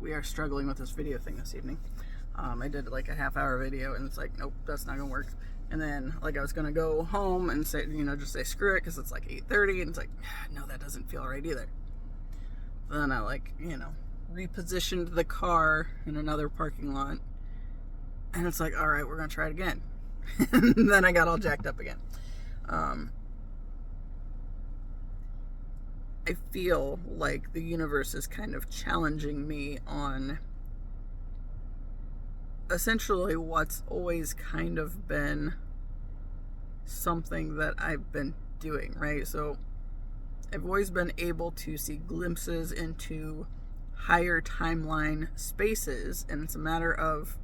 we are struggling with this video thing this evening. I did like a half-hour video, and it's like, nope, that's not gonna work. And then like I was gonna go home and say, just say screw it, because it's like 8:30, and it's like, no, that doesn't feel right either. Then I repositioned the car in another parking lot, and it's like, all right, we're gonna try it again. And then I got all jacked up again. I feel like the universe is kind of challenging me on essentially what's always kind of been something that I've been doing, right? So I've always been able to see glimpses into higher timeline spaces, and it's a matter of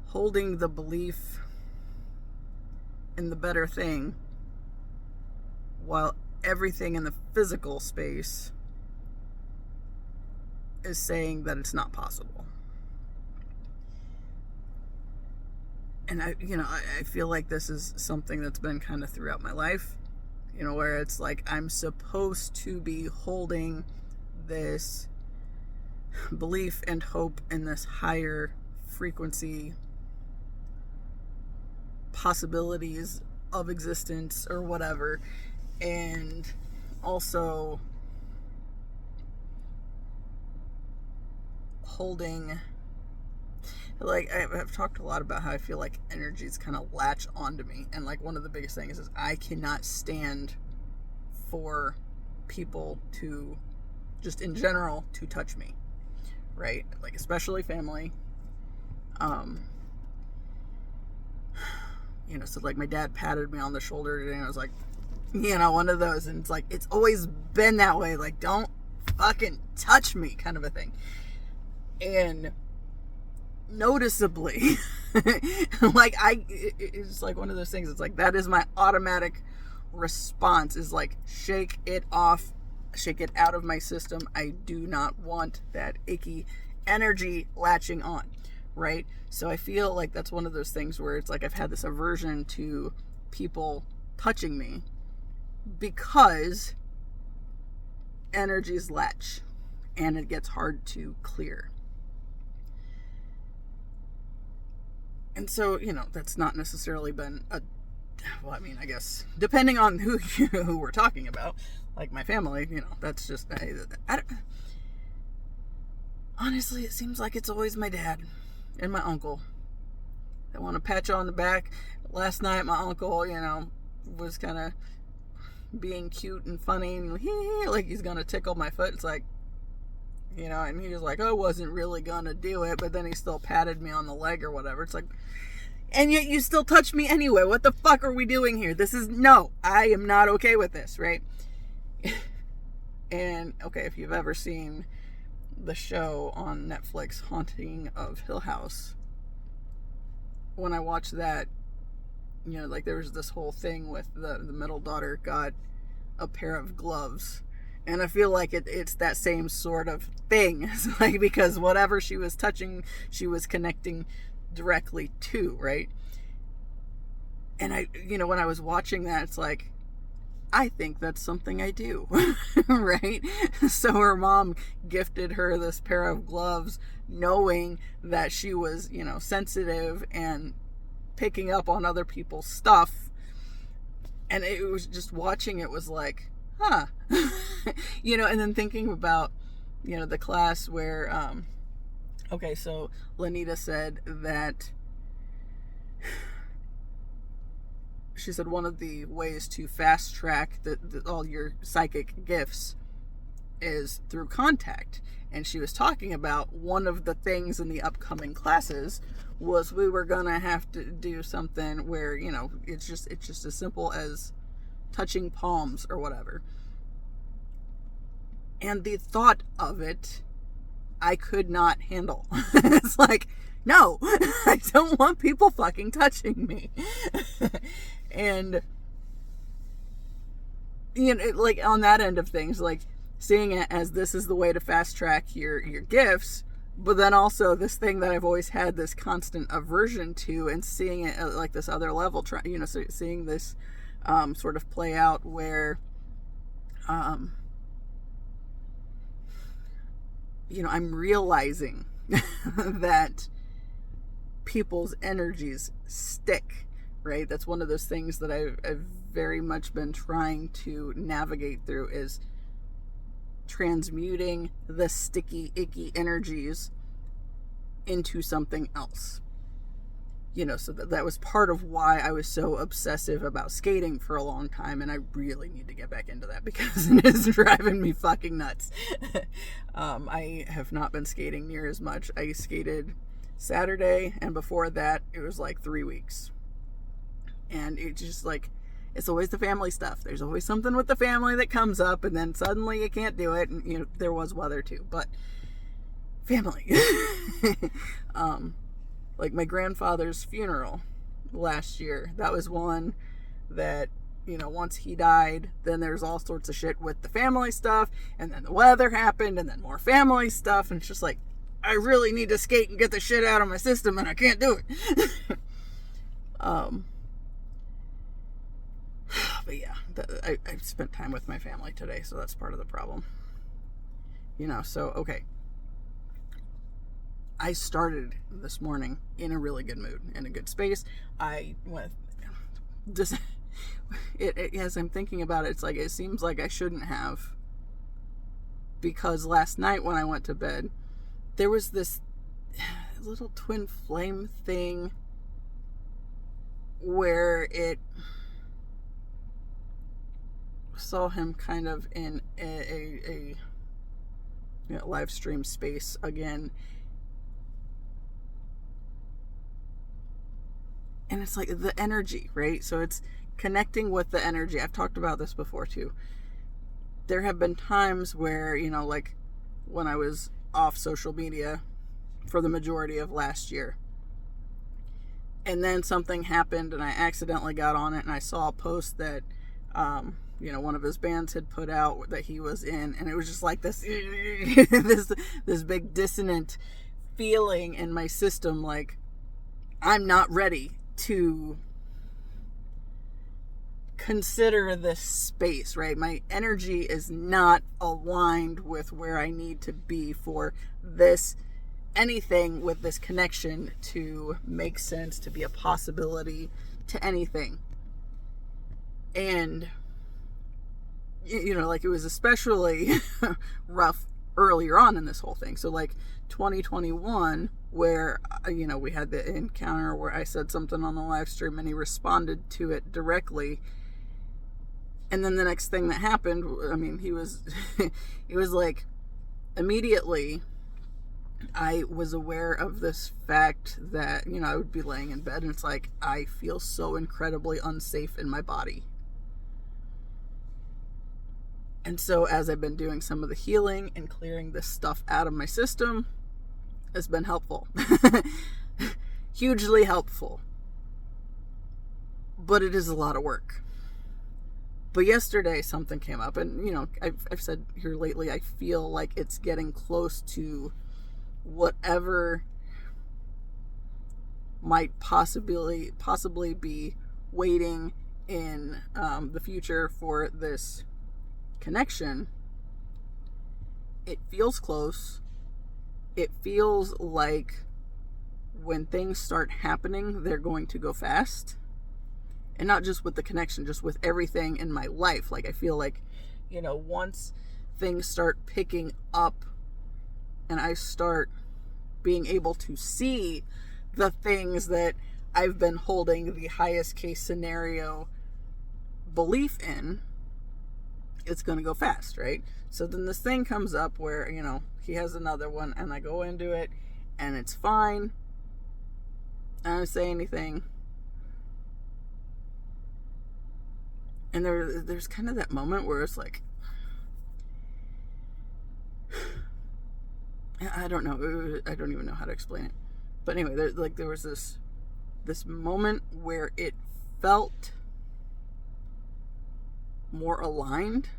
holding the belief in the better thing while everything in the physical space is saying that it's not possible. And I feel like this is something that's been kind of throughout my life, where it's like I'm supposed to be holding this belief and hope in this higher frequency possibilities of existence or whatever, and also holding, like, I've talked a lot about how I feel like energies kind of latch onto me, and like one of the biggest things is I cannot stand for people to, just in general, to touch me, right? Like, especially family. So like my dad patted me on the shoulder today, and I was like, one of those, and it's like, it's always been that way, like, don't fucking touch me kind of a thing. And noticeably, like, it's like one of those things, it's like, that is my automatic response, is like, shake it off, shake it out of my system. I do not want that icky energy latching on, right? So I feel like that's one of those things where it's like I've had this aversion to people touching me because energies latch and it gets hard to clear. And so, that's not necessarily been I guess depending on who we're talking about, like my family, that's just, honestly, it seems like it's always my dad and my uncle that want to pat you on the back. Last night, my uncle, was kind of being cute and funny, and like he's gonna tickle my foot. It's like, and he was like, I wasn't really gonna do it, but then he still patted me on the leg or whatever. It's like, and yet you still touch me anyway. What the fuck are we doing here? No, I am not okay with this, right? And okay, if you've ever seen the show on Netflix, Haunting of Hill House, when I watched that, like there was this whole thing with the middle daughter got a pair of gloves, and I feel like it's that same sort of thing. It's like, because whatever she was touching, she was connecting directly to, right? And I, when I was watching that, it's like, I think that's something I do, right? So her mom gifted her this pair of gloves, knowing that she was, sensitive and picking up on other people's stuff. And it was just, watching it was like, huh. And then thinking about, the class where, so Lanita said that, she said one of the ways to fast track all your psychic gifts is through contact. And she was talking about one of the things in the upcoming classes was we were gonna have to do something where, it's just as simple as touching palms or whatever. And the thought of it, I could not handle. It's like, no, I don't want people fucking touching me. And, like on that end of things, like seeing it as this is the way to fast track your gifts, but then also this thing that I've always had this constant aversion to, and seeing it at like this other level, so seeing this sort of play out where I'm realizing that people's energies stick, right? That's one of those things that I've very much been trying to navigate through, is transmuting the sticky, icky energies into something else. So that was part of why I was so obsessive about skating for a long time, and I really need to get back into that because it is driving me fucking nuts. I have not been skating near as much. I skated Saturday, and before that, it was like 3 weeks. And it's just like, it's always the family stuff. There's always something with the family that comes up, and then suddenly you can't do it. And, there was weather too, but family. Like my grandfather's funeral last year, that was one that, once he died, then there's all sorts of shit with the family stuff, and then the weather happened, and then more family stuff, and it's just like, I really need to skate and get the shit out of my system, and I can't do it. But yeah, I spent time with my family today, so that's part of the problem. So, okay. I started this morning in a really good mood, in a good space. I went, as I'm thinking about it, it's like, it seems like I shouldn't have, because last night when I went to bed, there was this little twin flame thing where it saw him kind of in a live stream space again. And it's like the energy, right? So it's connecting with the energy. I've talked about this before too. There have been times where, like when I was off social media for the majority of last year, and then something happened and I accidentally got on it, and I saw a post that, one of his bands had put out that he was in, and it was just like this, this big dissonant feeling in my system, like I'm not ready to consider this space, right? My energy is not aligned with where I need to be for this, anything with this connection to make sense, to be a possibility, to anything. And like it was especially rough earlier on in this whole thing. So like 2021, where we had the encounter where I said something on the live stream and he responded to it directly, and then the next thing that happened, he was it was like immediately I was aware of this fact that I would be laying in bed and it's like, I feel so incredibly unsafe in my body. And so as I've been doing some of the healing and clearing this stuff out of my system, it's been helpful. Hugely helpful. But it is a lot of work. But yesterday something came up, and I've said here lately, I feel like it's getting close to whatever might possibly be waiting in the future for this connection. It feels close. It feels like when things start happening, they're going to go fast. And not just with the connection, just with everything in my life. Like I feel like, once things start picking up and I start being able to see the things that I've been holding the highest case scenario belief in, it's going to go fast, right? So then this thing comes up where, he has another one, and I go into it and it's fine. I don't say anything. And there's kind of that moment where it's like, I don't know. I don't even know how to explain it. But anyway, there was this moment where it felt more aligned.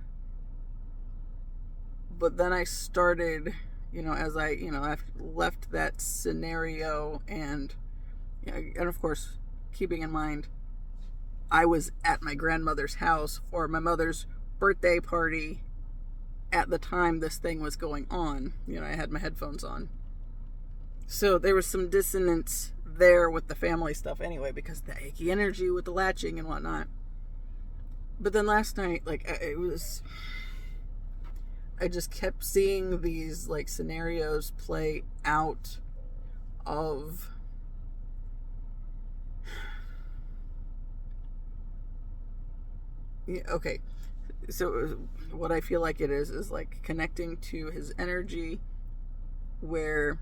But then I started, as I've left that scenario, and of course, keeping in mind, I was at my grandmother's house for my mother's birthday party at the time this thing was going on. You know, I had my headphones on. So there was some dissonance there with the family stuff anyway, because the achy energy with the latching and whatnot. But then last night, like, I just kept seeing these, like, scenarios play out of yeah, okay. So what I feel like it is like connecting to his energy, where,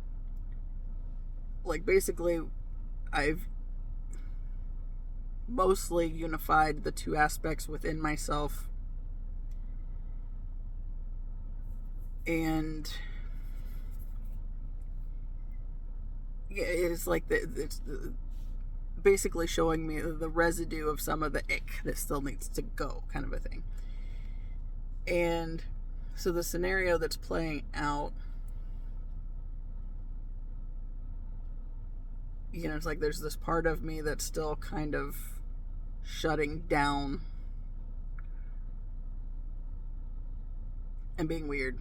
like, basically I've mostly unified the two aspects within myself, and yeah, it's like it's basically showing me the residue of some of the ick that still needs to go, kind of a thing. And so the scenario that's playing out, you know, it's like there's this part of me that's still kind of shutting down and being weird.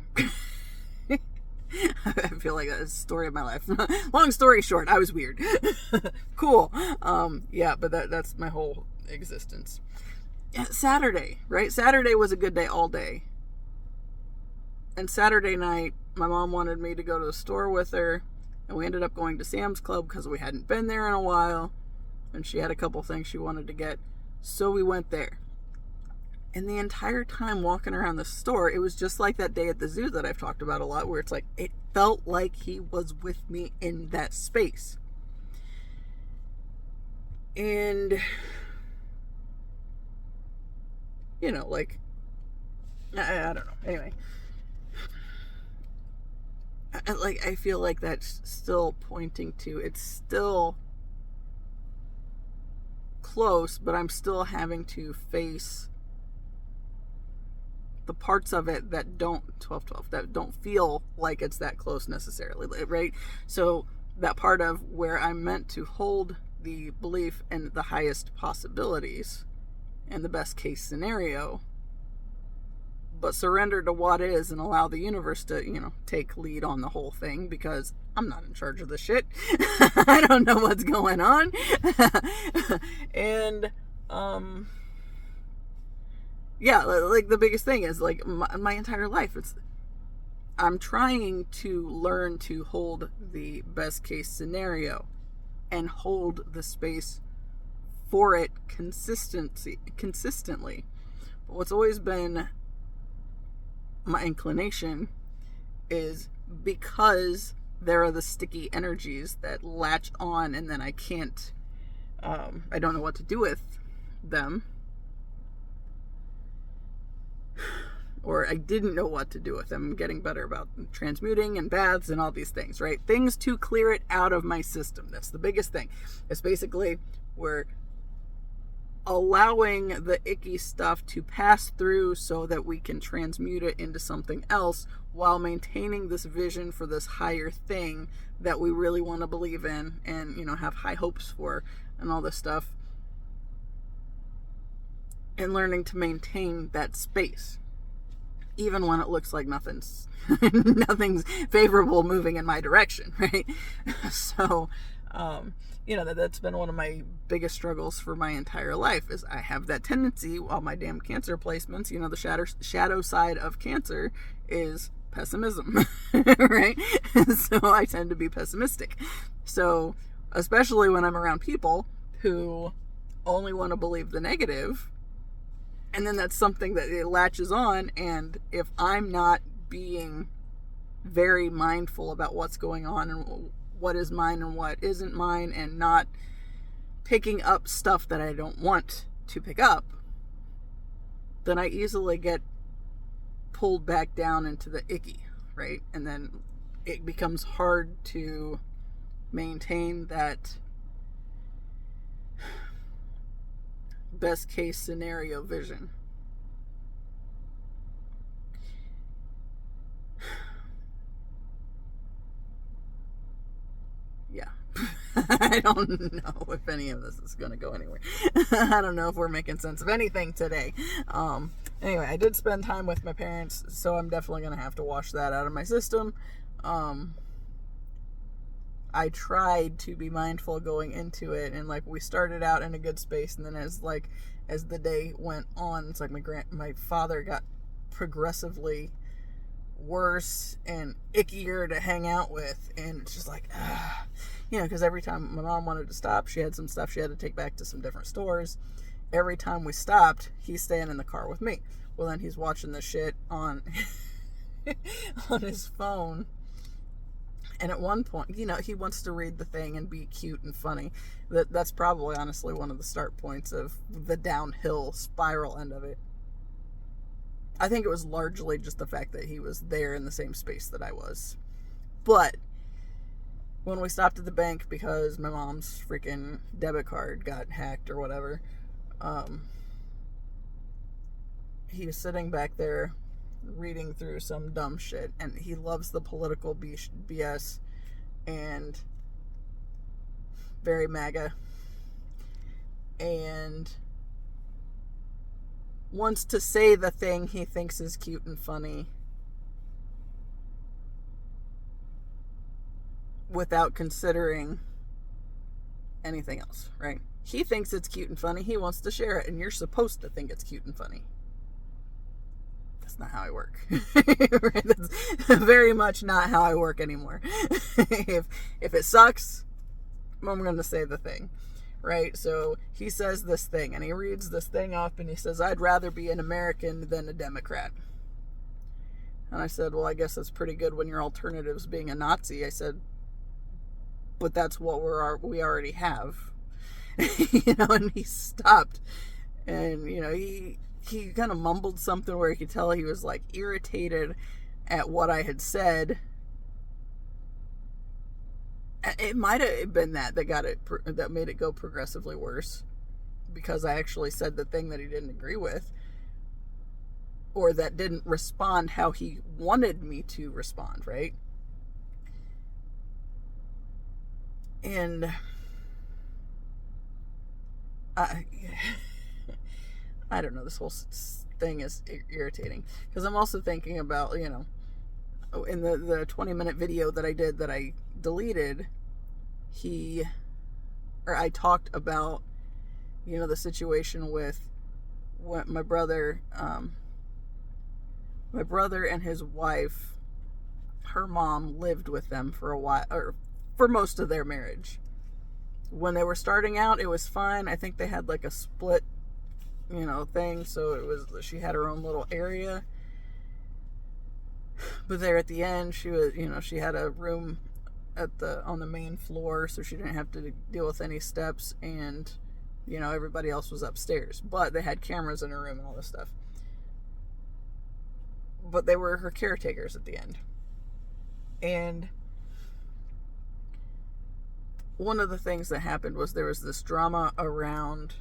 I feel like that's the story of my life. Long story short, I was weird. Cool. Yeah, but that's my whole existence. Saturday, right? Saturday was a good day all day. And Saturday night, my mom wanted me to go to the store with her, and we ended up going to Sam's Club because we hadn't been there in a while, and she had a couple things she wanted to get, so we went there. And the entire time walking around the store, it was just like that day at the zoo that I've talked about a lot, where it's like, it felt like he was with me in that space. And, you know, like, I don't know. Anyway. I feel like that's still pointing to, it's still close, but I'm still having to face the parts of it that don't that don't feel like it's that close necessarily, right? So that part of where I'm meant to hold the belief in the highest possibilities and the best case scenario, but surrender to what is and allow the universe to, you know, take lead on the whole thing, because I'm not in charge of the shit. I don't know what's going on. And yeah, like the biggest thing is, like, my entire life, I'm trying to learn to hold the best case scenario and hold the space for it consistently. But what's always been my inclination is, because there are the sticky energies that latch on, and then I can't, I don't know what to do with them, or I didn't know what to do with them. I'm getting better about transmuting and baths and all these things, right? Things to clear it out of my system. That's the biggest thing. It's basically we're allowing the icky stuff to pass through so that we can transmute it into something else, while maintaining this vision for this higher thing that we really want to believe in and, you know, have high hopes for and all this stuff, and learning to maintain that space even when it looks like nothing's favorable moving in my direction, right? So you know, that's been one of my biggest struggles for my entire life, is I have that tendency, while my damn Cancer placements, you know, the shadow side of Cancer is pessimism, right? So I tend to be pessimistic. So especially when I'm around people who only want to believe the negative, and then that's something that it latches on, and if I'm not being very mindful about what's going on and what is mine and what isn't mine, and not picking up stuff that I don't want to pick up, then I easily get pulled back down into the icky, right? And then it becomes hard to maintain that best case scenario vision. Yeah. I don't know if any of this is going to go anywhere. I don't know if we're making sense of anything today. Anyway, I did spend time with my parents, so I'm definitely going to have to wash that out of my system. I tried to be mindful going into it, and like we started out in a good space, and then as the day went on, it's like my father got progressively worse and ickier to hang out with, and it's just like, because every time my mom wanted to stop, she had some stuff she had to take back to some different stores. Every time we stopped, he's staying in the car with me. Well, then he's watching the shit on on his phone. And at one point, he wants to read the thing and be cute and funny. That's probably, honestly, one of the start points of the downhill spiral end of it. I think it was largely just the fact that he was there in the same space that I was. But when we stopped at the bank because my mom's freaking debit card got hacked or whatever, he was sitting back there reading through some dumb shit, and he loves the political BS and very MAGA, and wants to say the thing he thinks is cute and funny without considering anything else, right? He thinks it's cute and funny, he wants to share it, and you're supposed to think it's cute and funny. That's not how I work. That's very much not how I work anymore. If it sucks, I'm going to say the thing, right? So he says this thing, and he reads this thing up, and he says, "I'd rather be an American than a Democrat." And I said, well, I guess that's pretty good when your alternative's being a Nazi. I said, but that's what we already have. And he stopped, and, he kind of mumbled something where you could tell he was like irritated at what I had said. It might have been that made it go progressively worse, because I actually said the thing that he didn't agree with, or that didn't respond how he wanted me to respond, right? And I don't know, this whole thing is irritating, because I'm also thinking about, in the 20-minute video that I did that I deleted, I talked about, the situation with what my brother and his wife, her mom lived with them for a while, or for most of their marriage. When they were starting out, it was fine. I think they had like a split thing, so she had her own little area, but there at the end, she was, she had a room on the main floor, so she didn't have to deal with any steps, and everybody else was upstairs, but they had cameras in her room and all this stuff, but they were her caretakers at the end. And one of the things that happened was there was this drama around,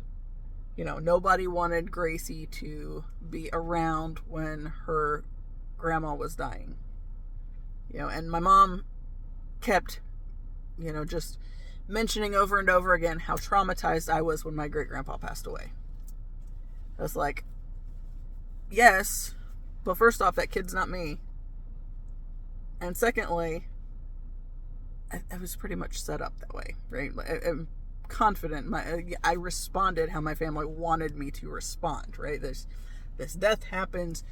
nobody wanted Gracie to be around when her grandma was dying. And my mom kept, just mentioning over and over again how traumatized I was when my great-grandpa passed away. I was like, yes, but first off, that kid's not me. And secondly, I was pretty much set up that way, right? I'm confident. I responded how my family wanted me to respond, right? This death happens.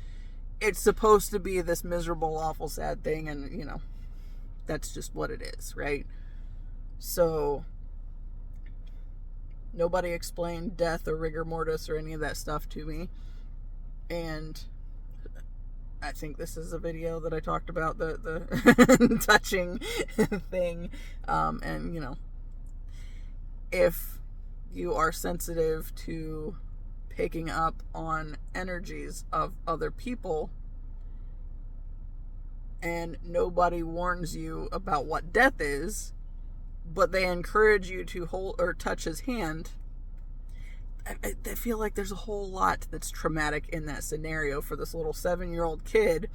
It's supposed to be this miserable, awful, sad thing, and, that's just what it is, right? So nobody explained death or rigor mortis or any of that stuff to me. And I think this is a video that I talked about the touching thing. And, if you are sensitive to picking up on energies of other people, and nobody warns you about what death is, but they encourage you to hold or touch his hand, I feel like there's a whole lot that's traumatic in that scenario for this little 7-year-old kid,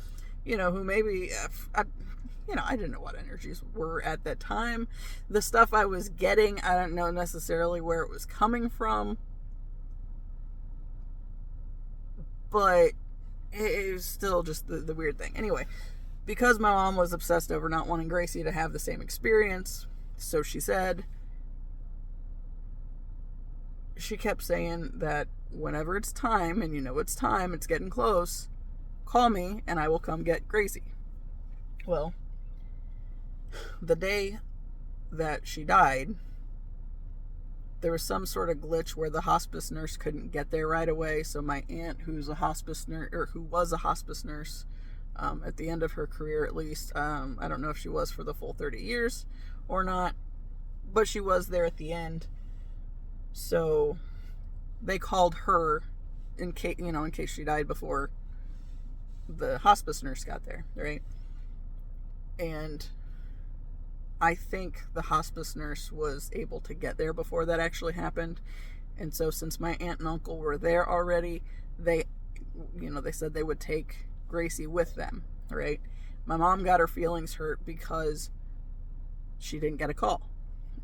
who maybe, I didn't know what energies were at that time. The stuff I was getting, I don't know necessarily where it was coming from, but it was still just the weird thing. Anyway, because my mom was obsessed over not wanting Gracie to have the same experience, so she said, she kept saying that whenever it's time, and it's time, it's getting close, call me and I will come get Gracie. Well, the day that she died, there was some sort of glitch where the hospice nurse couldn't get there right away. So my aunt, who was a hospice nurse at the end of her career, at least, I don't know if she was for the full 30 years or not, but she was there at the end. So they called her in case she died before the hospice nurse got there, right? And I think the hospice nurse was able to get there before that actually happened. And so since my aunt and uncle were there already, they said they would take Gracie with them, right? My mom got her feelings hurt because she didn't get a call.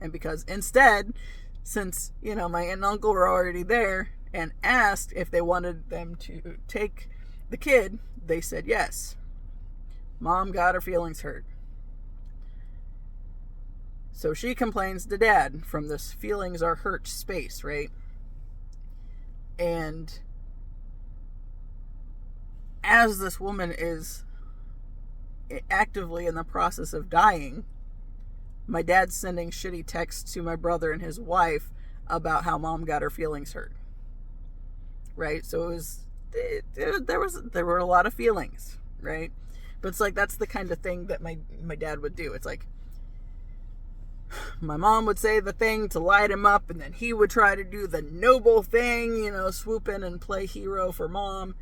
And because instead, since, my aunt and uncle were already there and asked if they wanted them to take the kid, they said yes. Mom got her feelings hurt. So she complains to Dad from this feelings are hurt space, right? And as this woman is actively in the process of dying, my dad's sending shitty texts to my brother and his wife about how Mom got her feelings hurt. Right? So there were a lot of feelings, right? But it's like, that's the kind of thing that my dad would do. It's like, my mom would say the thing to light him up, and then he would try to do the noble thing, swoop in and play hero for Mom.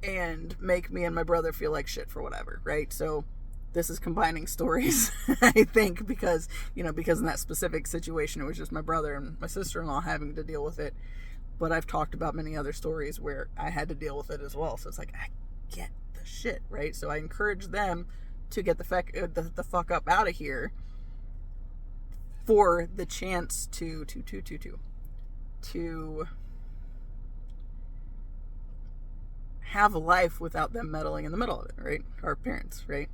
And make me and my brother feel like shit for whatever, right? So this is combining stories, I think, because in that specific situation, it was just my brother and my sister-in-law having to deal with it. But I've talked about many other stories where I had to deal with it as well. So it's like, I get the shit, right? So I encourage them to get the fuck up out of here for the chance to have a life without them meddling in the middle of it, right? Our parents, right?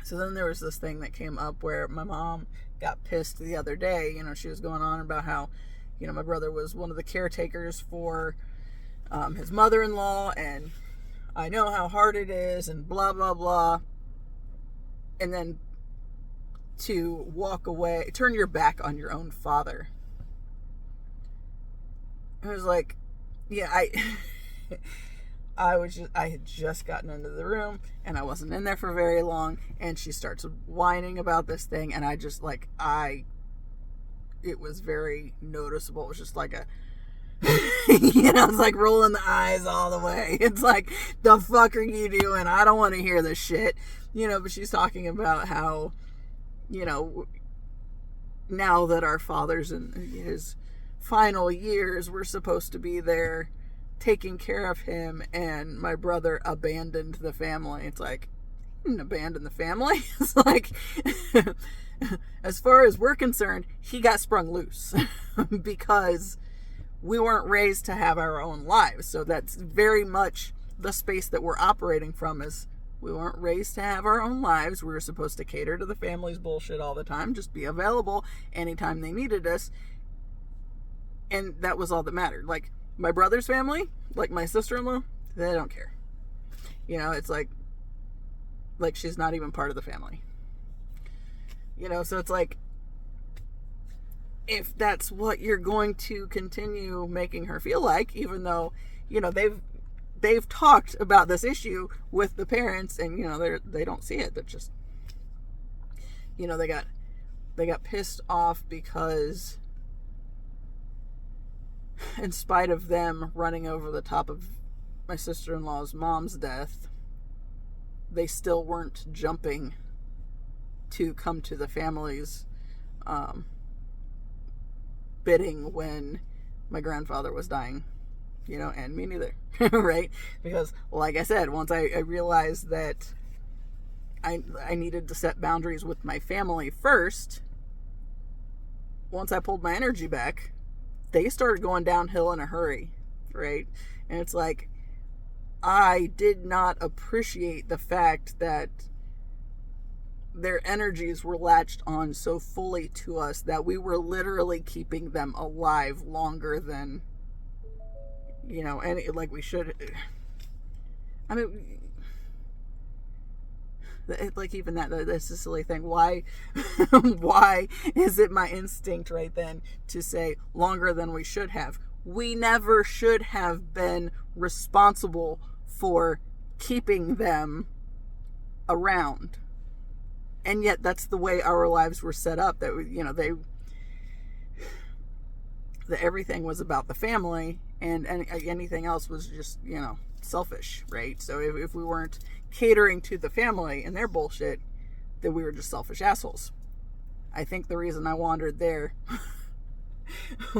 So then there was this thing that came up where my mom got pissed the other day. She was going on about how, my brother was one of the caretakers for his mother-in-law, and I know how hard it is, and blah, blah, blah. And then to walk away, turn your back on your own father. I was like, yeah, I had just gotten into the room, and I wasn't in there for very long, and she starts whining about this thing, and I just, it was very noticeable. It was just like it's like rolling the eyes all the way. It's like, the fuck are you doing? I don't want to hear this shit. But she's talking about how, now that our father's in his final years, we're supposed to be there taking care of him, and my brother abandoned the family. It's like, he didn't abandon the family. It's like, as far as we're concerned, he got sprung loose because we weren't raised to have our own lives. So that's very much the space that we're operating from, is we weren't raised to have our own lives. We were supposed to cater to the family's bullshit all the time, just be available anytime they needed us. And that was all that mattered. Like, my brother's family, like my sister-in-law, they don't care. It's like she's not even part of the family. So it's like, if that's what you're going to continue making her feel like, even though, they've talked about this issue with the parents, and, they don't see it. They're just, they got pissed off because, in spite of them running over the top of my sister-in-law's mom's death, they still weren't jumping to come to the family's bidding when my grandfather was dying. and me neither, right? Because, like I said, once I realized that I needed to set boundaries with my family first, once I pulled my energy back, they started going downhill in a hurry, right? And it's like, I did not appreciate the fact that their energies were latched on so fully to us that we were literally keeping them alive longer than, and like we should. I mean, like even that's a silly thing. Why is it my instinct right then to say longer than we should have? We never should have been responsible for keeping them around. And yet that's the way our lives were set up, that that everything was about the family, and anything else was just, selfish, right? So if we weren't catering to the family and their bullshit, then we were just selfish assholes. I think the reason I wandered there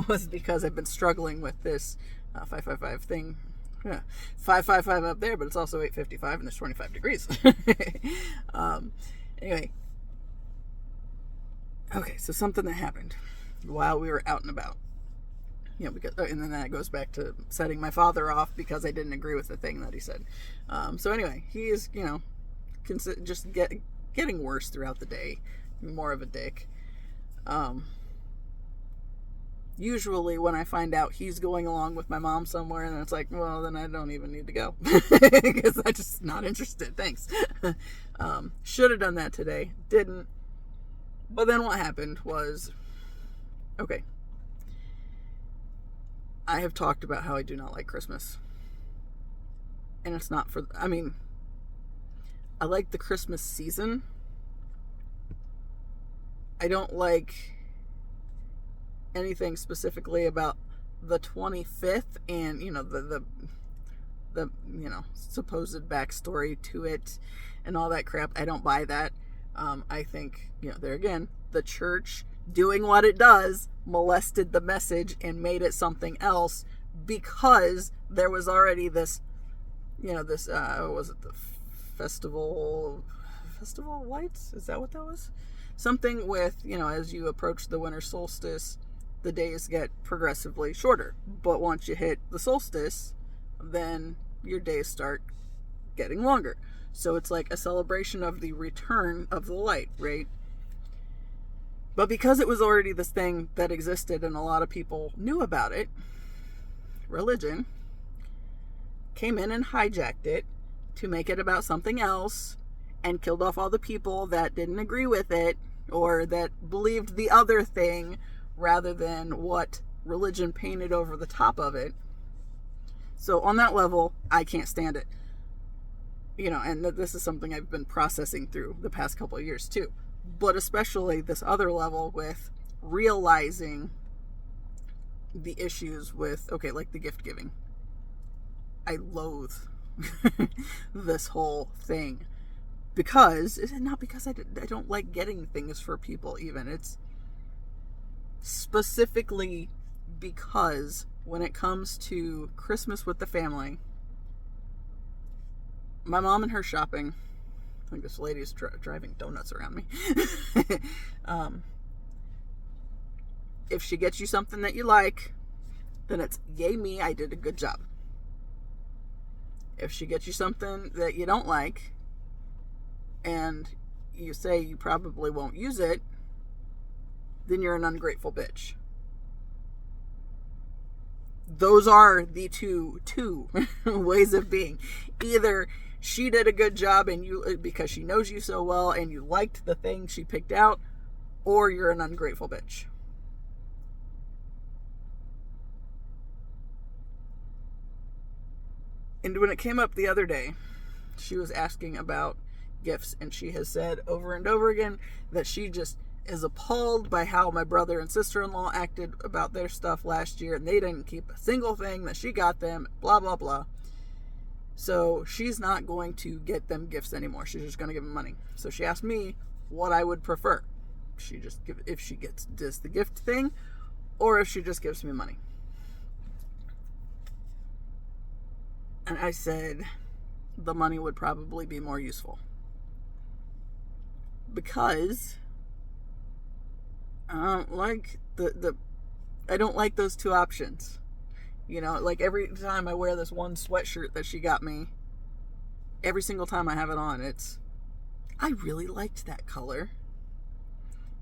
was because I've been struggling with this 555 thing. Yeah, 555 up there, but it's also 855 and there's 25 degrees. Anyway, okay, so something that happened while we were out and about, because, and then that goes back to setting my father off because I didn't agree with the thing that he said. So anyway, he is, just getting worse throughout the day, more of a dick. Usually when I find out he's going along with my mom somewhere, and it's like, well, then I don't even need to go because I'm just not interested. Thanks. Should have done that today. Didn't. But then what happened was, okay, I have talked about how I do not like Christmas. And it's not for, I like the Christmas season. I don't like anything specifically about the 25th and, the supposed backstory to it and all that crap. I don't buy that. I think, there again, the church doing what it does molested the message and made it something else because there was already this, was it the festival of lights? Is that what that was? Something with, as you approach the winter solstice, the days get progressively shorter. But once you hit the solstice, then your days start getting longer. So it's like a celebration of the return of the light, right? But because it was already this thing that existed and a lot of people knew about it, religion came in and hijacked it to make it about something else and killed off all the people that didn't agree with it or that believed the other thing rather than what religion painted over the top of it. So on that level, I can't stand it. And this is something I've been processing through the past couple of years too. But especially this other level with realizing the issues with, like the gift giving. I loathe this whole thing. Because, not because I don't like getting things for people even. It's specifically because when it comes to Christmas with the family, my mom and her shopping, I think this lady is driving donuts around me. If she gets you something that you like, then it's yay me, I did a good job. If she gets you something that you don't like, and you say you probably won't use it, then you're an ungrateful bitch. Those are the two ways of being. Either she did a good job and you, because she knows you so well and you liked the thing she picked out, or you're an ungrateful bitch. And when it came up the other day, she was asking about gifts, and she has said over and over again that she just is appalled by how my brother and sister-in-law acted about their stuff last year, and they didn't keep a single thing that she got them, blah, blah, blah. So she's not going to get them gifts anymore. She's just going to give them money. So she asked me what I would prefer. If she does the gift thing, or if she just gives me money. And I said the money would probably be more useful. Because I don't like I don't like those two options. You know, like every time I wear this one sweatshirt that she got me, every single time I have it on, I really liked that color.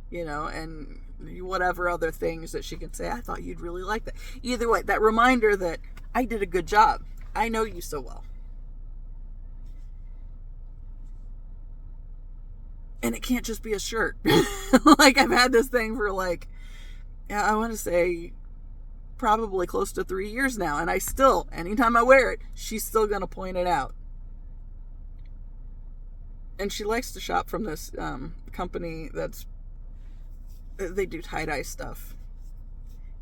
You know, and whatever other things that she can say, I thought you'd really like that. Either way, that reminder that I did a good job. I know you so well. And it can't just be a shirt. Like, I've had this thing for like, I want to say probably close to 3 years now. And I still, anytime I wear it, she's still going to point it out. And she likes to shop from this company they do tie-dye stuff.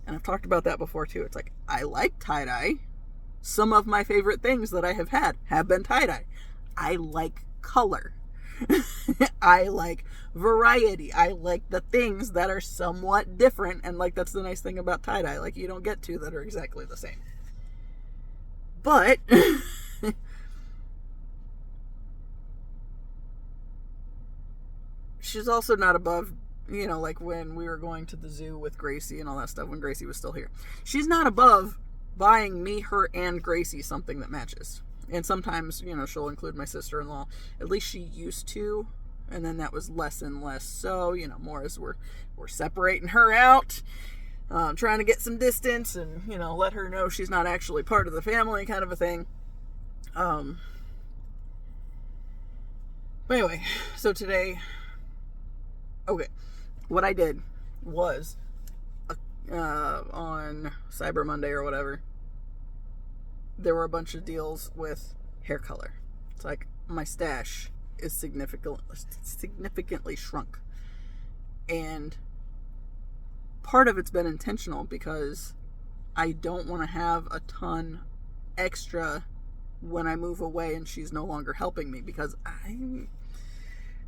And I've talked about that before too. It's like, I like tie-dye. Some of my favorite things that I have had have been tie-dye. I like color. I like variety. I like the things that are somewhat different. And like, that's the nice thing about tie-dye. Like, you don't get two that are exactly the same. But she's also not above, you know, like when we were going to the zoo with Gracie and all that stuff, when Gracie was still here. She's not above buying me, her, and Gracie something that matches. And sometimes, you know, she'll include my sister-in-law. At least she used to. And then that was less and less so, you know, more as we're separating her out, trying to get some distance and, you know, let her know she's not actually part of the family, kind of a thing. But anyway, so today, okay, what I did was on Cyber Monday or whatever, there were a bunch of deals with hair color. It's like my stash is significantly shrunk. And part of it's been intentional because I don't want to have a ton extra when I move away and she's no longer helping me, because I'm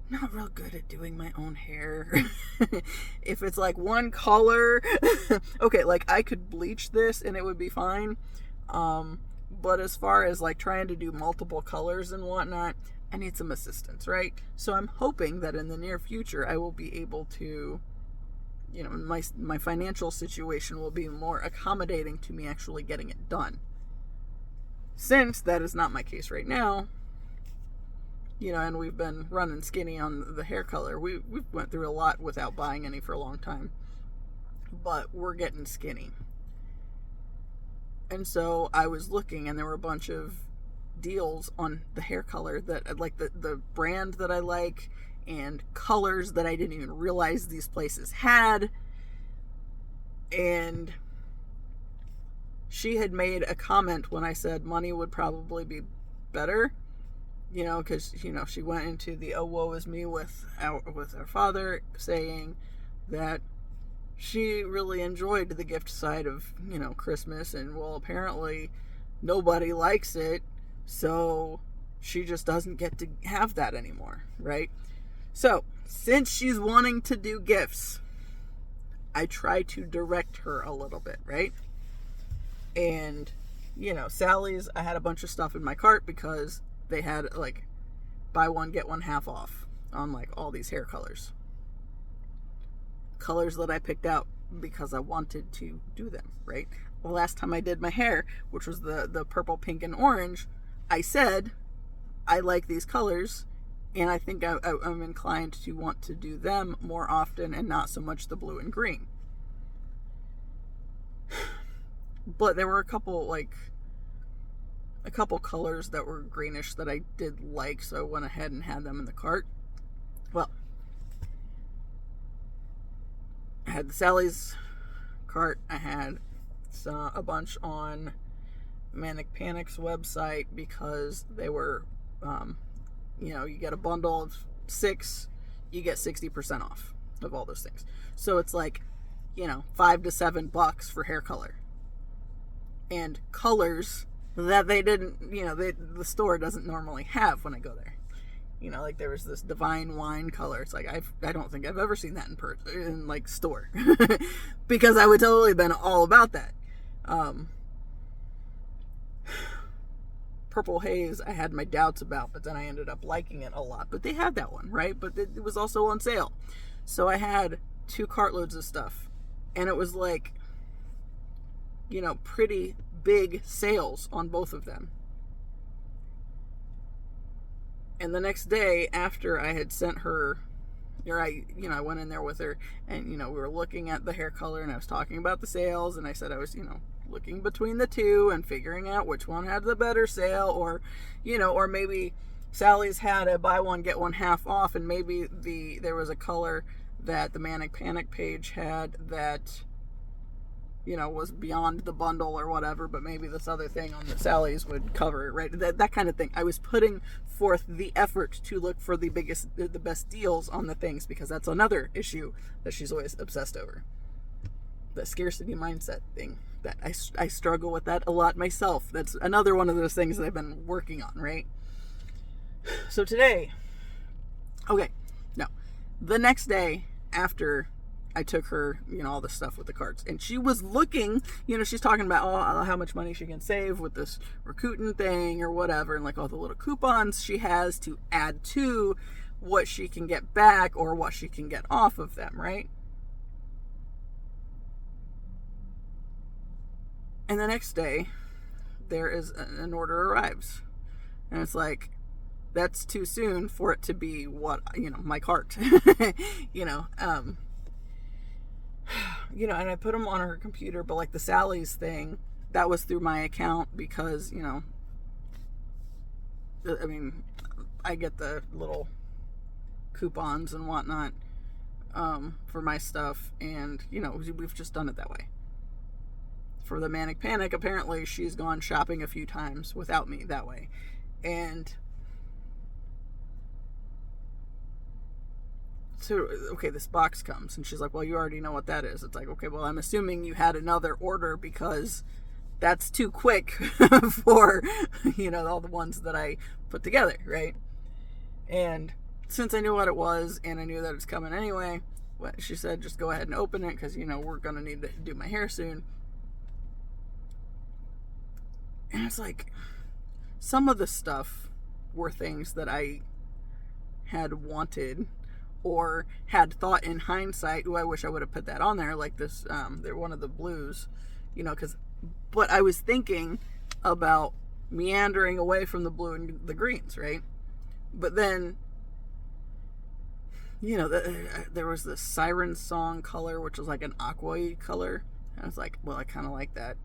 not real good at doing my own hair. If it's like one color, okay, like I could bleach this and it would be fine. But as far as like trying to do multiple colors and whatnot, I need some assistance, right? So I'm hoping that in the near future, I will be able to, you know, my financial situation will be more accommodating to me actually getting it done. Since that is not my case right now, you know, and we've been running skinny on the hair color. We went through a lot without buying any for a long time, but we're getting skinny. And so I was looking, and there were a bunch of deals on the hair color that like the brand that I like, and colors that I didn't even realize these places had. And she had made a comment when I said money would probably be better, you know, because, you know, she went into the oh woe is me with our father, saying that she really enjoyed the gift side of, you know, Christmas, and well, apparently nobody likes it, so she just doesn't get to have that anymore, right? So since she's wanting to do gifts, I try to direct her a little bit, right? And, you know, Sally's, I had a bunch of stuff in my cart because they had like buy one get one half off on like all these hair colors that I picked out because I wanted to do them, right? The last time I did my hair, which was the purple, pink, and orange, I said I like these colors, and I think I'm inclined to want to do them more often and not so much the blue and green. But there were a couple colors that were greenish that I did like, so I went ahead and had them in the cart. Well, I had the Sally's cart. I had a bunch on Manic Panic's website because they were, you know, you get a bundle of 6, you get 60% off of all those things. So it's like, you know, $5 to $7 for hair color. And colors that they didn't, you know, the store doesn't normally have when I go there. You know, like there was this divine wine color. It's like, I don't think I've ever seen that in like store because I would totally been all about that. Purple Haze I had my doubts about, but then I ended up liking it a lot. But they had that one, right? But it was also on sale. So I had 2 cartloads of stuff. And it was like, pretty big sales on both of them. And the next day after I had sent her, or I went in there with her, and, we were looking at the hair color, and I was talking about the sales, and I said I was, looking between the two and figuring out which one had the better sale, or maybe Sally's had a buy one, get one half off, and maybe there was a color that the Manic Panic page had that, was beyond the bundle or whatever, but maybe this other thing on the Sally's would cover it, right? That kind of thing. I was putting forth the effort to look for the best deals on the things, because that's another issue that she's always obsessed over. The scarcity mindset thing. That I struggle with that a lot myself. That's another one of those things that I've been working on, right? So today, the next day after I took her, all the stuff with the carts, and she was looking, she's talking about how much money she can save with this Rakuten thing or whatever, and like all the little coupons she has to add to what she can get back or what she can get off of them, right? And the next day, there is an order arrives, and it's like, that's too soon for it to be what, my cart, and I put them on her computer, but like the Sally's thing, that was through my account because, I get the little coupons and whatnot, for my stuff, and, we've just done it that way. For the Manic Panic, apparently she's gone shopping a few times without me that way. And so, this box comes, and she's like, well, you already know what that is. It's like, okay, well, I'm assuming you had another order, because that's too quick for, all the ones that I put together, right? And since I knew what it was, and I knew that it's coming anyway, she said, just go ahead and open it, because, we're going to need to do my hair soon. And it's like, some of the stuff were things that I had wanted or had thought in hindsight, I wish I would have put that on there, like this, they're one of the blues, but I was thinking about meandering away from the blue and the greens, right? But then, there was this Siren Song color, which was like an aqua-y color, and I was like, well, I kind of like that.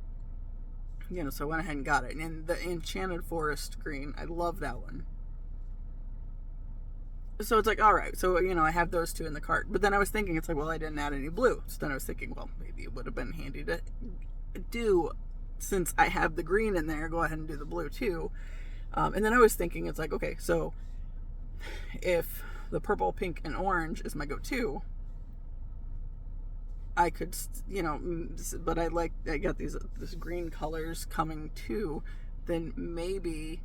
So I went ahead and got it. And the Enchanted Forest green, I love that one. So it's like, all right. So, I have those two in the cart. But then I was thinking, it's like, well, I didn't add any blue. So then I was thinking, well, maybe it would have been handy to do, since I have the green in there, go ahead and do the blue too. And then I was thinking, it's like, okay, so if the purple, pink, and orange is my go-to, I could, but I got this green colors coming too, then maybe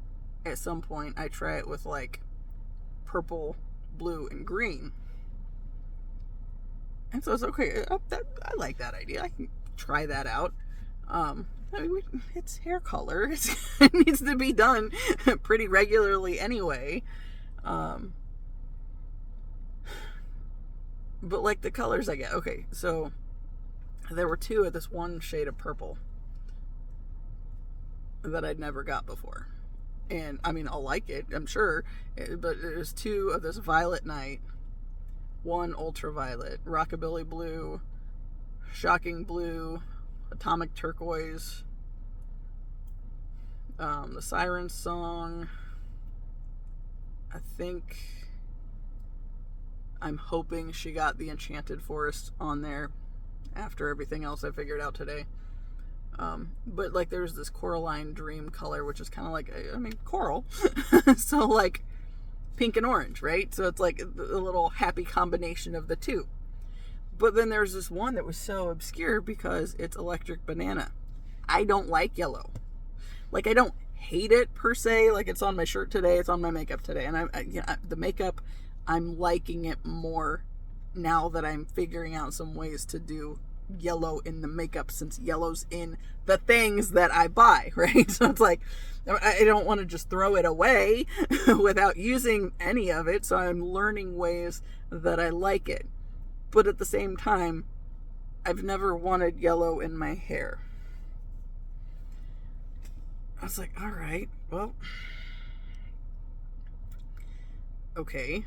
at some point I try it with like purple, blue, and green. And so it's okay. I like that idea. I can try that out. It's hair color. It needs to be done pretty regularly anyway. But like the colors I get. Okay, so there were 2 of this one shade of purple that I'd never got before. And, I'll like it, I'm sure. But there's 2 of this Violet Night, 1 Ultraviolet, Rockabilly Blue, Shocking Blue, Atomic Turquoise, the Siren Song. I'm hoping she got the Enchanted Forest on there after everything else I figured out today. But like there's this Coraline Dream color, which is kind of like, coral. So like pink and orange, right? So it's like a little happy combination of the 2. But then there's this one that was so obscure because it's Electric Banana. I don't like yellow. Like, I don't hate it per se. Like, it's on my shirt today, it's on my makeup today. And the makeup, I'm liking it more now that I'm figuring out some ways to do yellow in the makeup since yellow's in the things that I buy, right? So it's like, I don't want to just throw it away without using any of it. So I'm learning ways that I like it. But at the same time, I've never wanted yellow in my hair. I was like, all right, well, okay.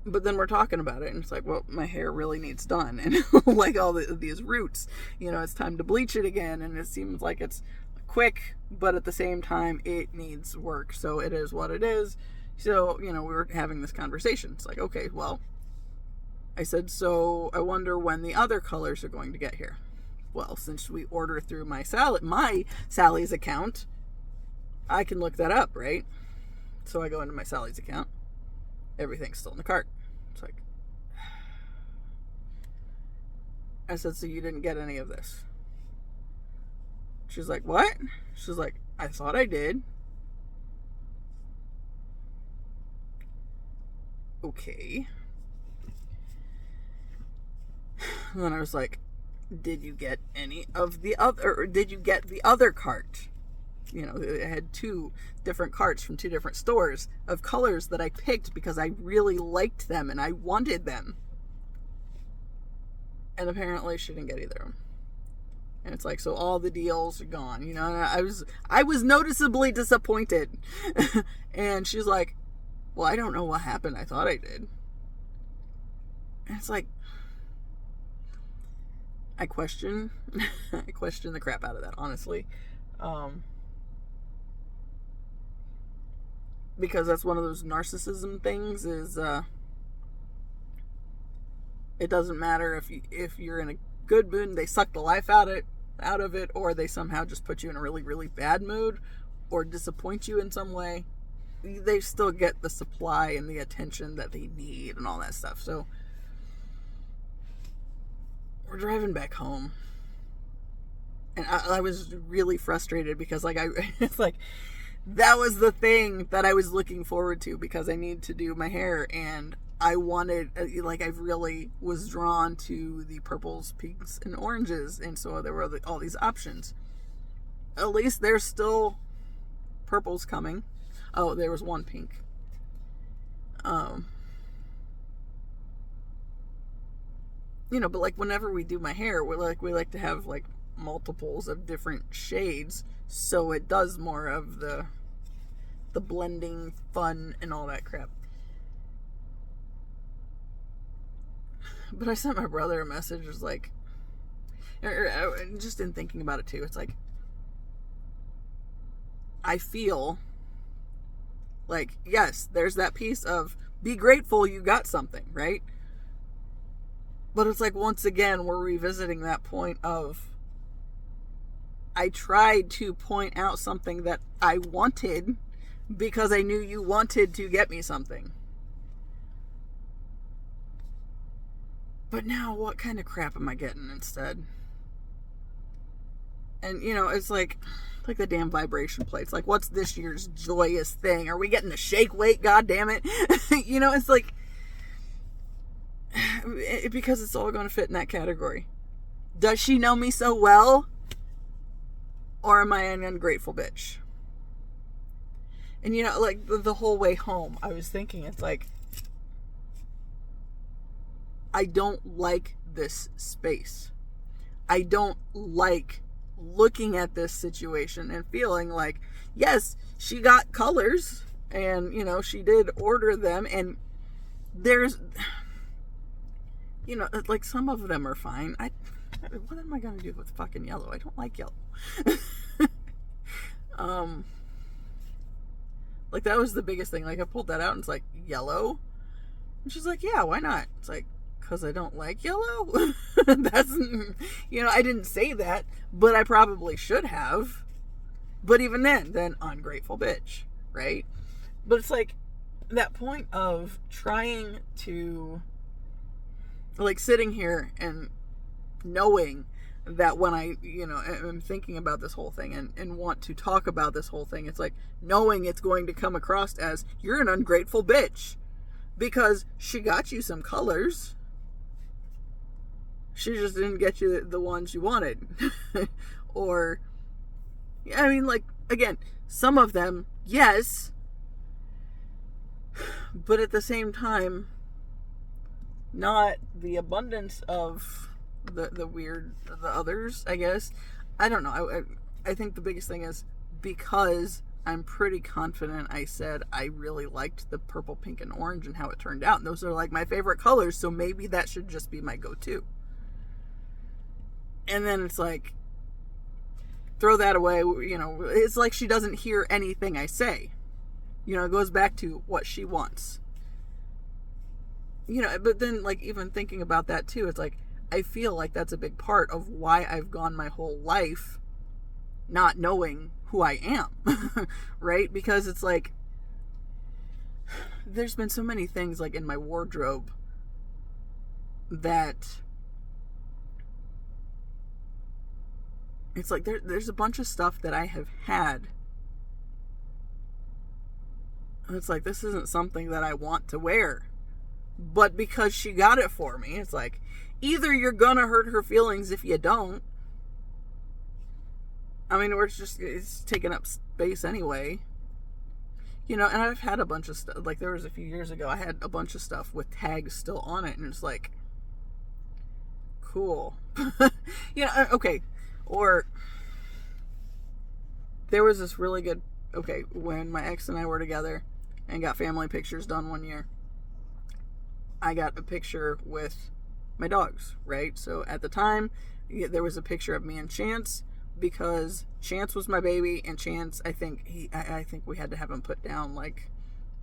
But then we're talking about it, and it's like, well, my hair really needs done. And like all these roots, it's time to bleach it again. And it seems like it's quick, but at the same time, it needs work. So it is what it is. So, we were having this conversation. It's like, okay, well, I said, so I wonder when the other colors are going to get here. Well, since we order through my Sally's account, I can look that up, right? So I go into my Sally's account. Everything's still in the cart. It's like, I said, so you didn't get any of this? She's like, what? She's like, I thought I did. Okay. And then I was like, did you get any of the other, or did you get the other cart? It had 2 different carts from 2 different stores of colors that I picked because I really liked them and I wanted them. And apparently she didn't get either of them. And it's like, so all the deals are gone, and I was noticeably disappointed. And she's like, well, I don't know what happened. I thought I did. And it's like, I question the crap out of that, honestly. Because that's one of those narcissism things is, it doesn't matter if you're in a good mood and they suck the life out of it, or they somehow just put you in a really, really bad mood or disappoint you in some way. They still get the supply and the attention that they need and all that stuff. So we're driving back home, and I was really frustrated because it's like, that was the thing that I was looking forward to because I need to do my hair, and I wanted, I really was drawn to the purples, pinks, and oranges, and so there were all these options. At least there's still purples coming. Oh, there was one pink. But whenever we do my hair, we like to have multiples of different shades, so it does more of the blending fun and all that crap. But I sent my brother a message, was like, just in thinking about it too, it's like, I feel like, yes, there's that piece of be grateful you got something, right? But it's like, once again, we're revisiting that point of, I tried to point out something that I wanted because I knew you wanted to get me something. But now, what kind of crap am I getting instead? And, it's like the damn vibration plates. Like, what's this year's joyous thing? Are we getting the shake weight? God damn it. It's like, because it's all going to fit in that category. Does she know me so well? Or am I an ungrateful bitch? And, the whole way home, I was thinking, it's like, I don't like this space. I don't like looking at this situation and feeling like, yes, she got colors and, she did order them, and there's, some of them are fine. What am I going to do with fucking yellow? I don't like yellow. That was the biggest thing. I pulled that out and it's like, yellow? And she's like, yeah, why not? It's like, because I don't like yellow? That's, I didn't say that, but I probably should have. But even then ungrateful bitch, right? But it's like that point of trying to, sitting here and knowing that when I, am thinking about this whole thing and want to talk about this whole thing, it's like knowing it's going to come across as, you're an ungrateful bitch because she got you some colors. She just didn't get you the ones you wanted. Or, I mean, like, again, some of them, yes, but at the same time, not the abundance of the others, I guess. I don't know. I think the biggest thing is because I'm pretty confident I said I really liked the purple, pink, and orange and how it turned out. And those are like my favorite colors, so maybe that should just be my go-to. And then it's like, throw that away, it's like she doesn't hear anything I say. It goes back to what she wants. But then, like, even thinking about that too, it's like, I feel like that's a big part of why I've gone my whole life not knowing who I am, right? Because it's like, there's been so many things, like, in my wardrobe that it's like, there's a bunch of stuff that I have had. And it's like, this isn't something that I want to wear. But because she got it for me, it's like, either you're gonna hurt her feelings if you don't. I mean, or it's taking up space anyway. And I've had a bunch of stuff, like, there was a few years ago, I had a bunch of stuff with tags still on it, and it's like, cool. Okay. Or, there was this really good, when my ex and I were together and got family pictures done one year, I got a picture with my dogs, right? So at the time, there was a picture of me and Chance, because Chance was my baby, and Chance, I think we had to have him put down like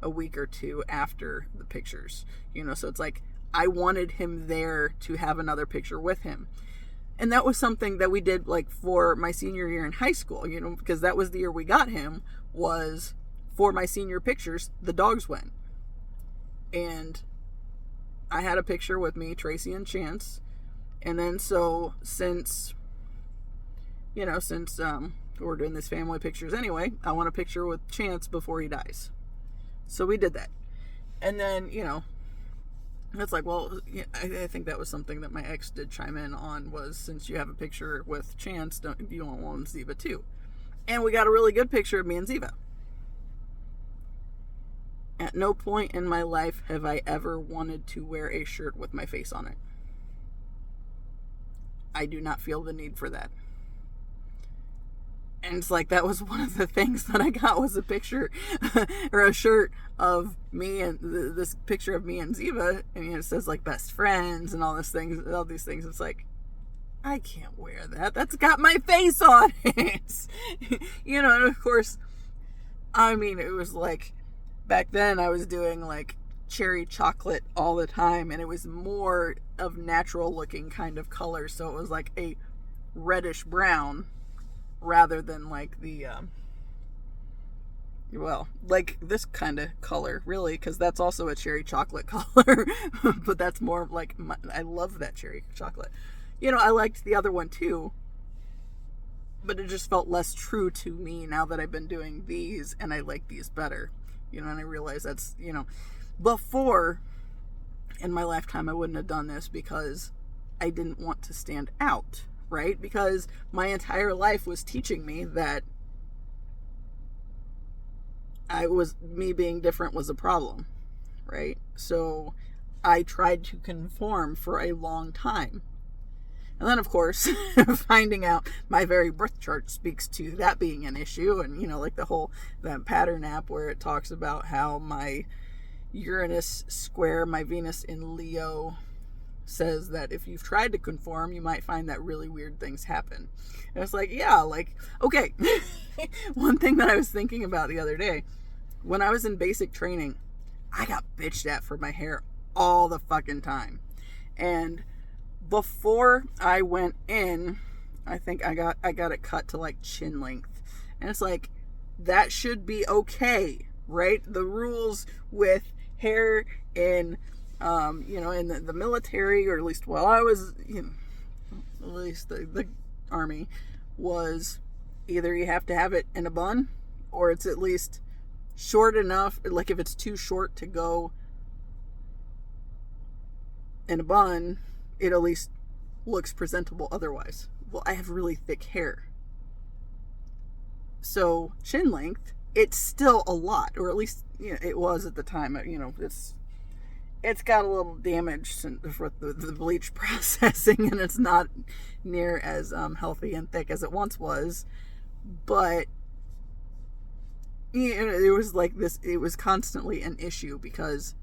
a week or two after the pictures, so it's like, I wanted him there to have another picture with him. And that was something that we did, like, for my senior year in high school, because that was the year we got him, was for my senior pictures, the dogs went. And I had a picture with me, Tracy, and Chance. And then, so since we're doing these family pictures anyway, I want a picture with Chance before he dies. So we did that. And then, it's like, well, I think that was something that my ex did chime in on, was, since you have a picture with Chance, don't you want one with Ziva too? And we got a really good picture of me and Ziva. At no point in my life have I ever wanted to wear a shirt with my face on it. I do not feel the need for that. And it's like, that was one of the things that I got, was a picture or a shirt of me, and this picture of me and Ziva, and it says like best friends and all these things. It's like, I can't wear that. That's got my face on it. And of course, I mean, it was like, back then I was doing like cherry chocolate all the time, and it was more of natural looking kind of color. So it was like a reddish brown, rather than like the, like this kind of color, really, because that's also a cherry chocolate color, but that's more like, I love that cherry chocolate. I liked the other one too, but it just felt less true to me now that I've been doing these, and I like these better, and I realize that's, before in my lifetime, I wouldn't have done this because I didn't want to stand out. Right? Because my entire life was teaching me that me being different was a problem, right? So I tried to conform for a long time. And then, of course, finding out my very birth chart speaks to that being an issue. And, like that pattern app where it talks about how my Uranus square my Venus in Leo says that if you've tried to conform, you might find that really weird things happen. And it's like, yeah, like, okay. One thing that I was thinking about the other day, when I was in basic training, I got bitched at for my hair all the fucking time. And before I went in, I think I got it cut to like chin length. And it's like, that should be okay, right? The rules with hair in in the military, or at least while I was, at least the army, was either you have to have it in a bun, or it's at least short enough, like if it's too short to go in a bun, it at least looks presentable otherwise. Well, I have really thick hair. So chin length, it's still a lot, or at least, you know, it was at the time. You know, it's got a little damage with the bleach processing, and it's not near as healthy and thick as it once was. But you know, it was like this. It was constantly an issue because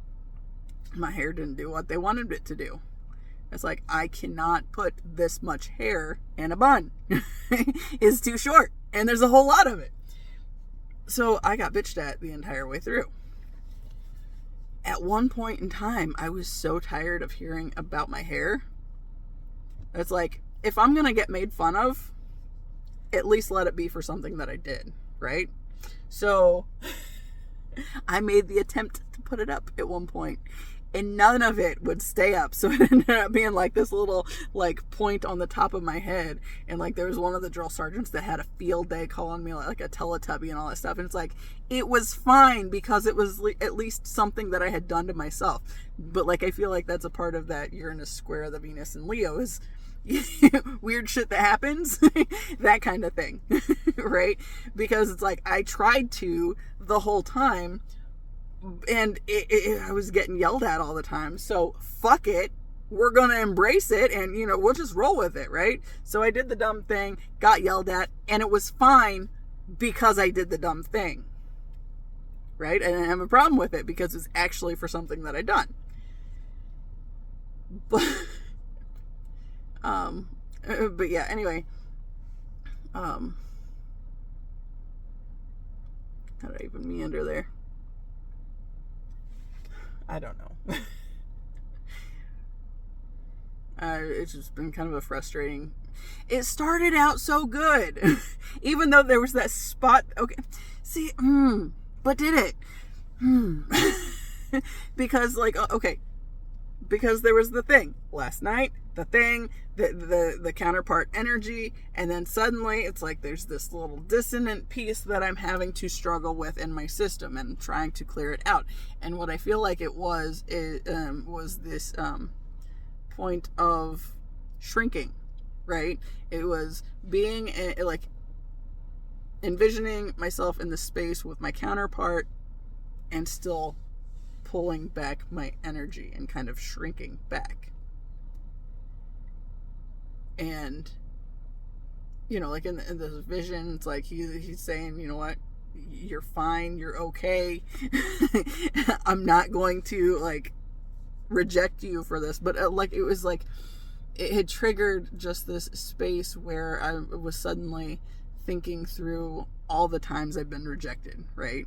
my hair didn't do what they wanted it to do. It's like, I cannot put this much hair in a bun. It's too short, and there's a whole lot of it. So I got bitched at the entire way through. At one point in time, I was so tired of hearing about my hair. It's like, if I'm going to get made fun of, at least let it be for something that I did, right? So I made the attempt to put it up at one point, and none of it would stay up. So it ended up being like this little like point on the top of my head. And like, there was one of the drill sergeants that had a field day calling me like a Teletubby and all that stuff. And it's like, it was fine because it was at least something that I had done to myself. But like, I feel like that's a part of that Uranus square, the Venus and Leo, is weird shit that happens, that kind of thing, right? Because it's like, I tried to the whole time, and I was getting yelled at all the time. So fuck it, we're gonna embrace it, and you know, we'll just roll with it, right? So I did the dumb thing, got yelled at, and it was fine because I did the dumb thing, right? And I didn't have a problem with it because it's actually for something that I done. But yeah, anyway, how did I even meander there? I don't know. It's just been kind of a frustrating. It started out so good, even though there was that spot. Okay, see, but did it? Because like, okay, because there was the thing last night, the thing, the counterpart energy, and then suddenly it's like there's this little dissonant piece that I'm having to struggle with in my system and trying to clear it out. And what I feel like it was this point of shrinking, right? It was being like envisioning myself in the space with my counterpart and still pulling back my energy and kind of shrinking back. And you know, like in this vision, it's like he's saying, you know what, you're fine, you're okay. I'm not going to like reject you for this. But like, it was like it had triggered just this space where I was suddenly thinking through all the times I've been rejected, right?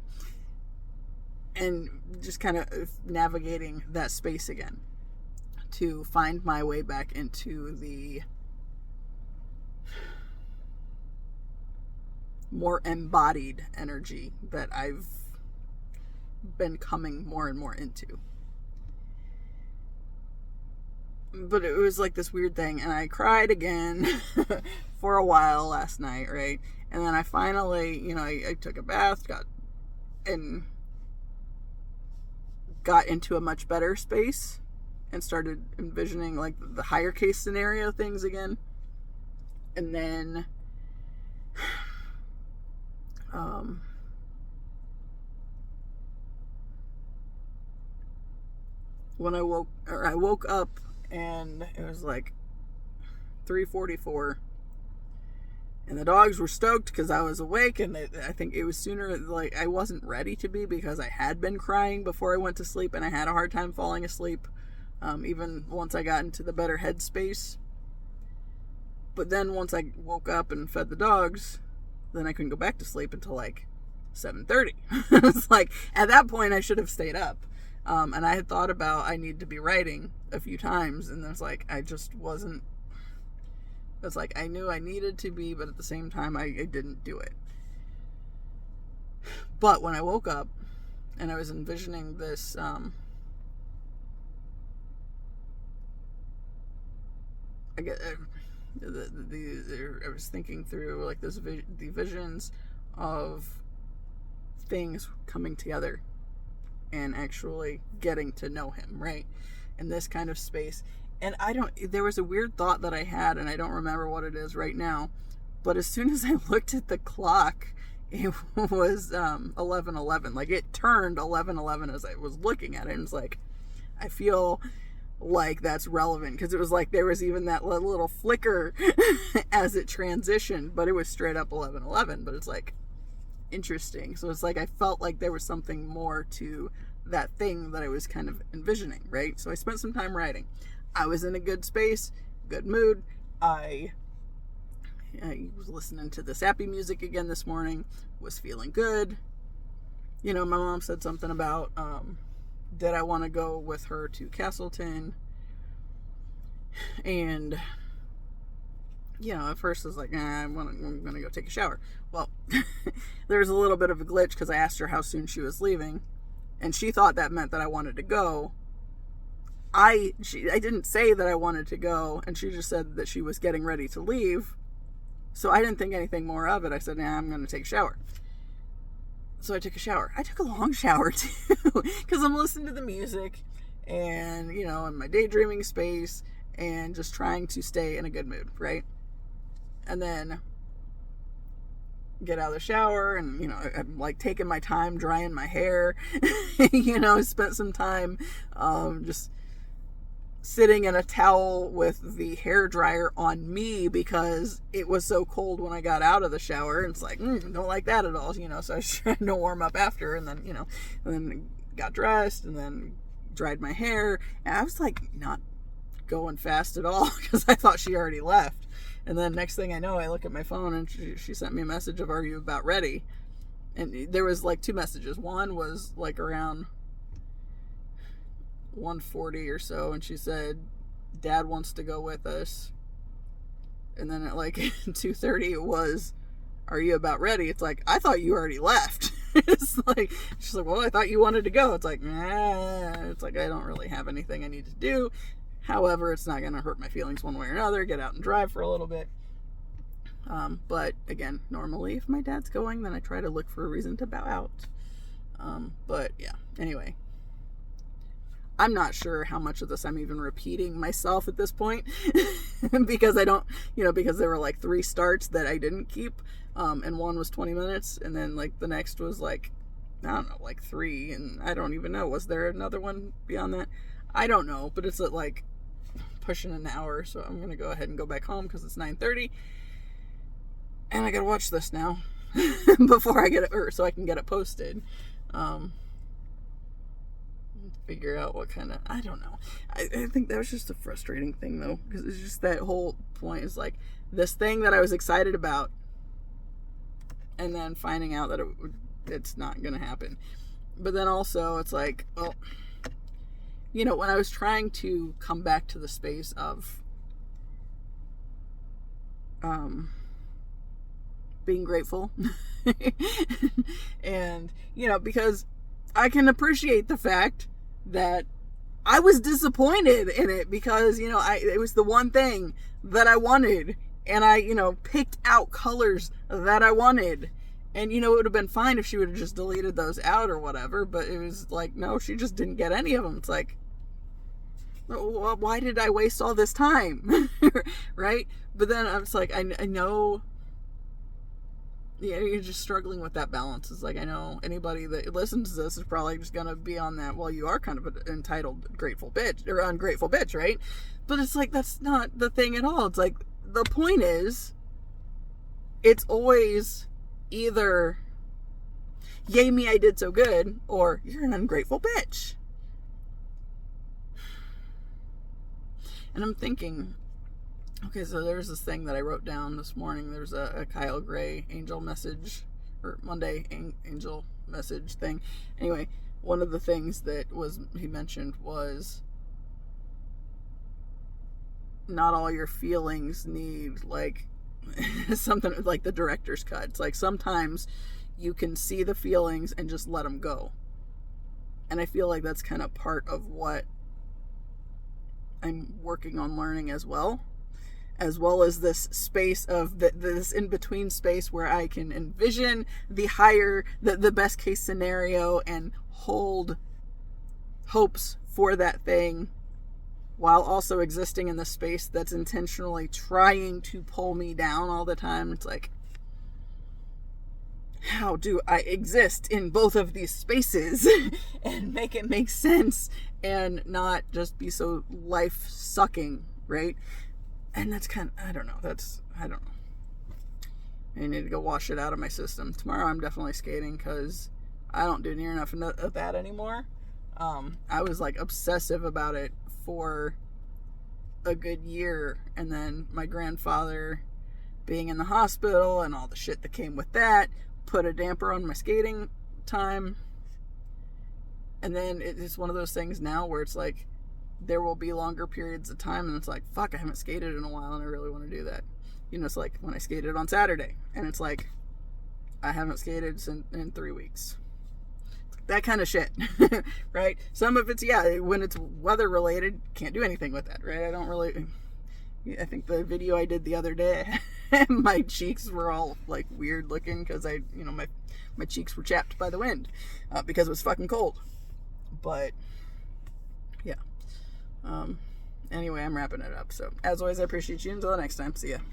And just kind of navigating that space again to find my way back into the more embodied energy that I've been coming more and more into. But it was like this weird thing, and I cried again for a while last night, right? And then I finally, you know, I took a bath, got into a much better space and started envisioning like the higher case scenario things again. And then when I woke up, and it was like 3:44, and the dogs were stoked because I was awake, and I think it was sooner, like I wasn't ready to be because I had been crying before I went to sleep, and I had a hard time falling asleep, even once I got into the better headspace. But then once I woke up and fed the dogs, then I couldn't go back to sleep until like 7:30. It's like, at that point I should have stayed up. And I had thought about, I need to be writing a few times, and it's like, I just wasn't, it's like, I knew I needed to be, but at the same time, I didn't do it. But when I woke up, and I was envisioning this, I was thinking through, like, the visions of things coming together and actually getting to know him, right? In this kind of space. And there was a weird thought that I had, and I don't remember what it is right now. But as soon as I looked at the clock, it was 11:11. Like, it turned 11:11 as I was looking at it. And it's like, I feel like that's relevant, because it was like there was even that little flicker as it transitioned, but it was straight up 11:11. But it's like interesting. So it's like I felt like there was something more to that thing that I was kind of envisioning, right? So I spent some time writing. I was in a good space, good mood. I was listening to the sappy music again this morning, was feeling good. You know, my mom said something about did I want to go with her to Castleton? And, you know, at first I was like, I'm going to go take a shower. Well, there was a little bit of a glitch, because I asked her how soon she was leaving, and she thought that meant that I wanted to go. I didn't say that I wanted to go, and she just said that she was getting ready to leave. So I didn't think anything more of it. I said, I'm going to take a shower. So I took a shower. I took a long shower too, because I'm listening to the music and, you know, in my daydreaming space and just trying to stay in a good mood, right? And then get out of the shower, and, you know, I'm like taking my time drying my hair. You know, spent some time just sitting in a towel with the hair dryer on me, because it was so cold when I got out of the shower. And it's like, don't like that at all, you know. So I was trying to warm up after, and then, you know, and then got dressed and then dried my hair. And I was like not going fast at all, because I thought she already left. And then next thing I know, I look at my phone, and she sent me a message of, are you about ready? And there was like two messages. One was like around 1:40 or so, and she said, Dad wants to go with us. And then at like 2:30 it was, are you about ready? It's like, I thought you already left. It's like, she's like, well, I thought you wanted to go. It's like, it's like, I don't really have anything I need to do. However, it's not going to hurt my feelings one way or another. Get out and drive for a little bit. But again, normally if my dad's going, then I try to look for a reason to bow out. But yeah, anyway, I'm not sure how much of this I'm even repeating myself at this point, because I don't, you know, because there were like 3 starts that I didn't keep, and one was 20 minutes, and then like the next was like, I don't know, like 3, and I don't even know, was there another one beyond that? I don't know, but it's at like pushing an hour, so I'm gonna go ahead and go back home, because it's 9:30, and I gotta watch this now before I get it, or so I can get it posted. Figure out what kind of, I don't know. I think that was just a frustrating thing, though, because it's just that whole point is like this thing that I was excited about, and then finding out that it's not going to happen. But then also it's like, well, you know, when I was trying to come back to the space of being grateful and, you know, because I can appreciate the fact that I was disappointed in it, because, you know, it was the one thing that I wanted, and I, you know, picked out colors that I wanted, and, you know, it would have been fine if she would have just deleted those out or whatever, but it was like, no, she just didn't get any of them. It's like, well, why did I waste all this time? Right? But then I was like, I know, yeah, you're just struggling with that balance. It's like, I know anybody that listens to this is probably just going to be on that, well, you are kind of an entitled grateful bitch, or ungrateful bitch, right? But it's like, that's not the thing at all. It's like, the point is, it's always either, yay me, I did so good, or you're an ungrateful bitch. And I'm thinking, okay, so there's this thing that I wrote down this morning. There's a Kyle Gray angel message, or Monday angel message thing. Anyway, one of the things that he mentioned was, not all your feelings need, like, something like the director's cut. It's like, sometimes you can see the feelings and just let them go. And I feel like that's kind of part of what I'm working on learning as well as this space of this in-between space where I can envision the best case scenario and hold hopes for that thing, while also existing in the space that's intentionally trying to pull me down all the time. It's like, how do I exist in both of these spaces and make it make sense and not just be so life sucking, right? And that's kind of, I don't know. I need to go wash it out of my system. Tomorrow I'm definitely skating because I don't do near enough of that anymore. I was like obsessive about it for a good year, and then my grandfather being in the hospital and all the shit that came with that put a damper on my skating time. And then it's one of those things now where it's like there will be longer periods of time and it's like, fuck, I haven't skated in a while and I really want to do that. You know, it's like when I skated on Saturday and it's like I haven't skated in 3 weeks. That kind of shit, right? Some of it's, yeah, when it's weather related, can't do anything with that, right? I think the video I did the other day, my cheeks were all like weird looking because my cheeks were chapped by the wind because it was fucking cold. But yeah. Anyway, I'm wrapping it up. So as always, I appreciate you. Until the next time, see ya.